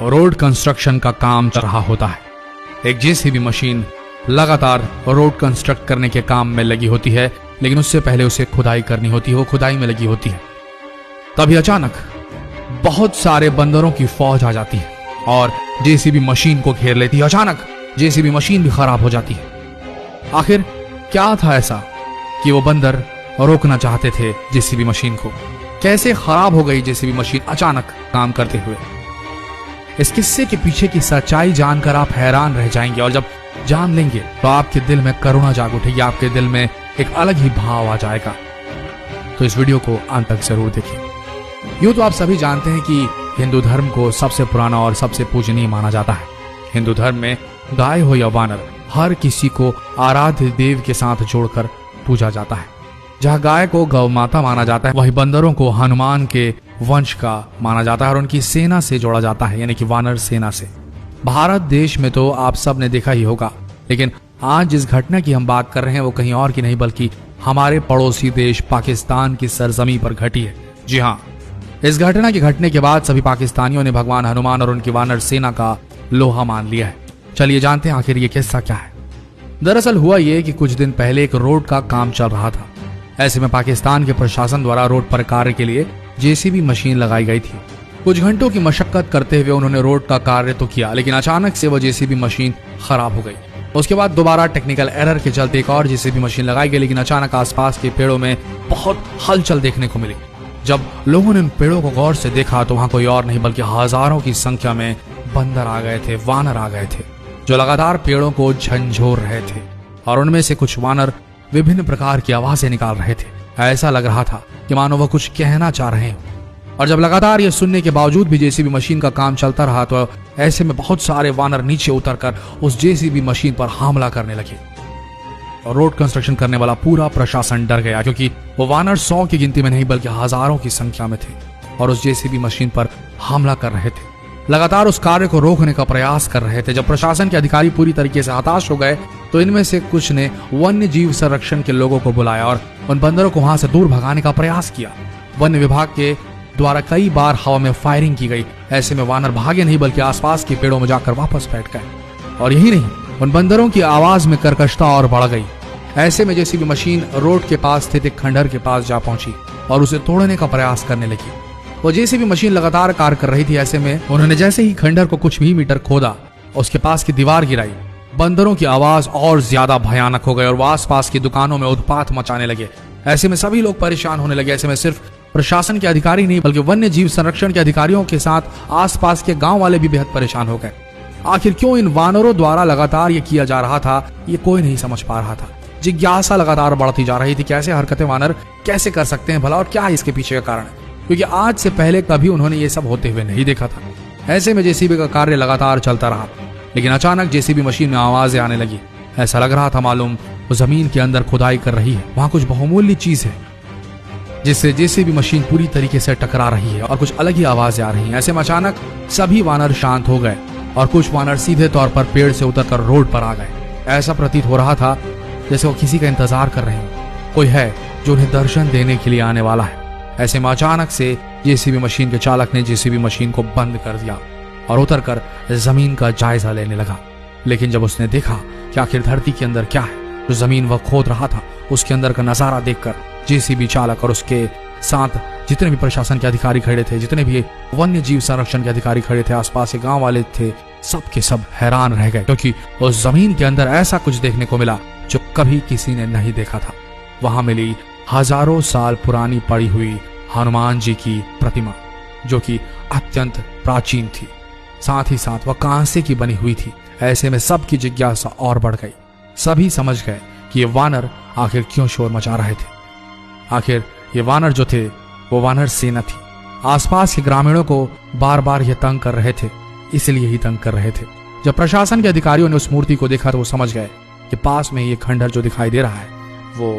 Road construction का काम चल रहा होता है। एक जेसीबी मशीन लगातार रोड कंस्ट्रक्ट करने के काम में लगी होती है, लेकिन उससे पहले उसे खुदाई करनी होती है। वो खुदाई में लगी होती है, तभी अचानक बहुत सारे बंदरों की फौज आ जाती है और जेसीबी मशीन को घेर लेती है। अचानक जेसीबी मशीन भी खराब हो जाती है। आखिर क्या था ऐसा कि वो बंदर रोकना चाहते थे जेसीबी मशीन को? कैसे खराब हो गई जेसीबी मशीन अचानक काम करते हुए? इस किस्से के पीछे की सच्चाई जानकर आप हैरान रह जाएंगे, और जब जान लेंगे तो आपके दिल में करुणा जाग उठेगी, आपके दिल में एक अलग ही भाव आ जाएगा। तो इस वीडियो को अंत तक जरूर देखें। यूं तो आप सभी जानते हैं कि हिंदू धर्म को सबसे पुराना और सबसे पूजनीय माना जाता है। हिंदू धर्म में गाय हो या वानर, हर किसी को आराध्य देव के साथ जोड़कर पूजा जाता है। जहाँ गाय को गौ माता माना जाता है, वही बंदरों को हनुमान के वंश का माना जाता है और उनकी सेना से जोड़ा जाता है, यानी कि वानर सेना से। भारत देश में तो आप सब ने देखा ही होगा, लेकिन आज जिस घटना की हम बात कर रहे हैं वो कहीं और की नहीं बल्कि हमारे पड़ोसी देश पाकिस्तान की सरजमी पर घटी है। जी हाँ, इस घटना के घटने के बाद सभी पाकिस्तानियों ने भगवान हनुमान और उनकी वानर सेना का लोहा मान लिया है। चलिए जानते हैं आखिर ये किस्सा क्या है। दरअसल हुआ ये कि कुछ दिन पहले एक रोड का काम चल रहा था। ऐसे में पाकिस्तान के प्रशासन द्वारा रोड पर कार्य के लिए जेसीबी मशीन लगाई गई थी। कुछ घंटों की मशक्कत करते हुए उन्होंने रोड का कार्य तो किया, लेकिन अचानक से वो जेसीबी मशीन खराब हो गई। उसके बाद दोबारा टेक्निकल एरर के चलते एक और जेसीबी मशीन लगाई गई, लेकिन अचानक आसपास के पेड़ों में बहुत हलचल देखने को मिली। जब लोगों ने उन पेड़ों को गौर से देखा तो वहां कोई और नहीं बल्कि हजारों की संख्या में बंदर आ गए थे, वानर आ गए थे, जो लगातार पेड़ों को झंझोर रहे थे। और उनमें से कुछ वानर विभिन्न प्रकार की आवाजें निकाल रहे थे। ऐसा लग रहा था कि मानो वह कुछ कहना चाह रहे हैं। और जब लगातार ये सुनने के बावजूद भी जेसीबी मशीन का काम चलता रहा तो ऐसे में बहुत सारे वानर नीचे उतरकर उस जेसीबी मशीन पर हमला करने लगे। और रोड कंस्ट्रक्शन करने वाला पूरा प्रशासन डर गया, क्योंकि वो वानर 100 की गिनती में नहीं बल्कि हजारों की संख्या में थे और उस जेसीबी मशीन पर हमला कर रहे थे, लगातार उस कार्य को रोकने का प्रयास कर रहे थे। जब प्रशासन के अधिकारी पूरी तरीके से हताश हो गए तो इनमें से कुछ ने वन्य जीव संरक्षण के लोगों को बुलाया और उन बंदरों को वहां से दूर भगाने का प्रयास किया। वन्य विभाग के द्वारा कई बार हवा में फायरिंग की गई। ऐसे में वानर भागे नहीं बल्कि आसपास के पेड़ों में जाकर वापस बैठ गए। और यही नहीं, उन बंदरों की आवाज में कर्कशता और बढ़ गई। ऐसे में जेसीबी मशीन रोड के पास स्थित एक खंडहर के पास जा पहुंची और उसे तोड़ने का प्रयास करने लगी। वो जेसीबी मशीन लगातार कार्य कर रही थी। ऐसे में उन्होंने जैसे ही खंडहर को कुछ भी मीटर खोदा, उसके पास की दीवार गिराई, बंदरों की आवाज और ज्यादा भयानक हो गई और वो आसपास की दुकानों में उत्पात मचाने लगे। ऐसे में सभी लोग परेशान होने लगे। ऐसे में सिर्फ प्रशासन के अधिकारी नहीं बल्कि वन्य जीव संरक्षण के अधिकारियों के साथ आसपास के गांव वाले भी बेहद परेशान हो गए। आखिर क्यों इन वानरों द्वारा लगातार ये किया जा रहा था, ये कोई नहीं समझ पा रहा था। जिज्ञासा लगातार बढ़ती जा रही थी, कैसे हरकतें वानर कैसे कर सकते हैं भला, और क्या है इसके पीछे का कारण, क्योंकि आज से पहले कभी उन्होंने ये सब होते हुए नहीं देखा था। ऐसे में जेसीबी का कार्य लगातार चलता रहा, लेकिन अचानक जेसीबी मशीन में आवाजें आने लगी। ऐसा लग रहा था मालूम वो जमीन के अंदर खुदाई कर रही है, वहां कुछ बहुमूल्य चीज है जिससे जेसीबी मशीन पूरी तरीके से टकरा रही है और कुछ अलग ही आवाजें आ रही हैं। ऐसे में अचानक सभी वानर शांत हो गए और कुछ वानर सीधे तौर पर पेड़ से उतरकर रोड पर आ गए। ऐसा प्रतीत हो रहा था जैसे वो किसी का इंतजार कर रहे हैं, कोई है जो उन्हें दर्शन देने के लिए आने वाला है। ऐसे में अचानक से जेसीबी मशीन के चालक ने जेसीबी मशीन को बंद कर दिया और उतरकर जमीन का जायजा लेने लगा। लेकिन जब उसने देखा कि आखिर धरती के अंदर क्या है, जो जमीन वह खोद रहा था उसके अंदर का नजारा देखकर जेसीबी चालक और उसके साथ जितने भी प्रशासन के अधिकारी खड़े थे, जितने भी वन्य जीव संरक्षण के अधिकारी खड़े थे, आसपास के गांव वाले थे, सब के सब हैरान रह गए, क्योंकि उस जमीन के अंदर ऐसा कुछ देखने को मिला जो कभी किसी ने नहीं देखा था। वहां मिली हजारों साल पुरानी पड़ी हुई हनुमान जी की प्रतिमा, जो कि अत्यंत प्राचीन थी, साथ ही साथ वह कांसे की बनी हुई थी। ऐसे में सबकी जिज्ञासा और बढ़ गई। सभी समझ गए कि ये वानर आखिर क्यों शोर मचा रहे थे। आखिर ये वानर जो थे वो वानर सेना थी। आसपास के ग्रामीणों को बार बार ये तंग कर रहे थे, इसलिए ही तंग कर रहे थे। जब प्रशासन के अधिकारियों ने उस मूर्ति को देखा तो वो समझ गए कि पास में ये खंडहर जो दिखाई दे रहा है वो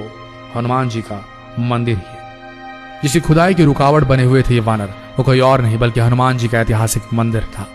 हनुमान जी का मंदिर ही है। जिसकी खुदाई की रुकावट बने हुए थे ये वानर, वो कोई और नहीं बल्कि हनुमान जी का ऐतिहासिक मंदिर था।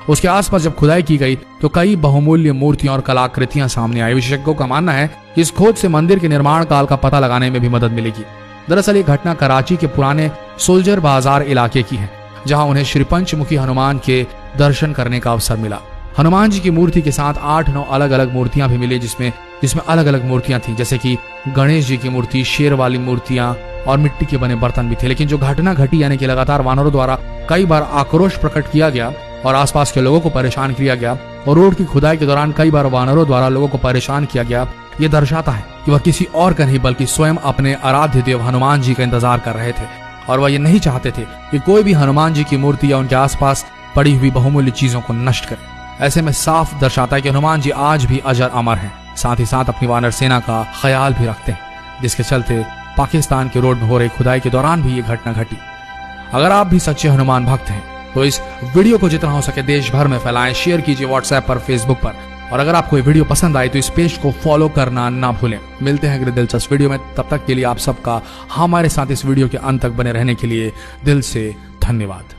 उसके आसपास जब खुदाई की गई तो कई बहुमूल्य मूर्तियां और कलाकृतियां सामने आई। विशेषज्ञों का मानना है कि इस खोज से मंदिर के निर्माण काल का पता लगाने में भी मदद मिलेगी। दरअसल ये घटना कराची के पुराने सोल्जर बाजार इलाके की है, जहां उन्हें श्री पंचमुखी हनुमान के दर्शन करने का अवसर मिला। हनुमान जी की मूर्ति के साथ 8-9 अलग अलग मूर्तियां भी मिली, जिसमें अलग अलग मूर्तियां थी, जैसे कि गणेश जी की मूर्ति, शेर वाली मूर्तियां और मिट्टी के बने बर्तन भी थे। लेकिन जो घटना घटी, यानी कि लगातार वानरों द्वारा कई बार आक्रोश प्रकट किया गया और आसपास के लोगों को परेशान किया गया, और रोड की खुदाई के दौरान कई बार वानरों द्वारा लोगों को परेशान किया गया, ये दर्शाता है कि वह किसी और का नहीं बल्कि स्वयं अपने आराध्य देव हनुमान जी का इंतजार कर रहे थे, और वह ये नहीं चाहते थे कि कोई भी हनुमान जी की मूर्ति या उनके आसपास पड़ी हुई बहुमूल्य चीजों को नष्ट करे। ऐसे में साफ दर्शाता है कि हनुमान जी आज भी अजर अमर हैं, साथ ही साथ अपनी वानर सेना का ख्याल भी रखते हैं, जिसके चलते पाकिस्तान के रोड में हो रही खुदाई के दौरान भी ये घटना घटी। अगर आप भी सच्चे हनुमान भक्त हैं तो इस वीडियो को जितना हो सके देश भर में फैलाएं, शेयर कीजिए व्हाट्सएप पर, फेसबुक पर, और अगर आपको ये वीडियो पसंद आई तो इस पेज को फॉलो करना ना भूलें। मिलते हैं अगले दिलचस्प वीडियो में, तब तक के लिए आप सबका हमारे साथ इस वीडियो के अंत तक बने रहने के लिए दिल से धन्यवाद।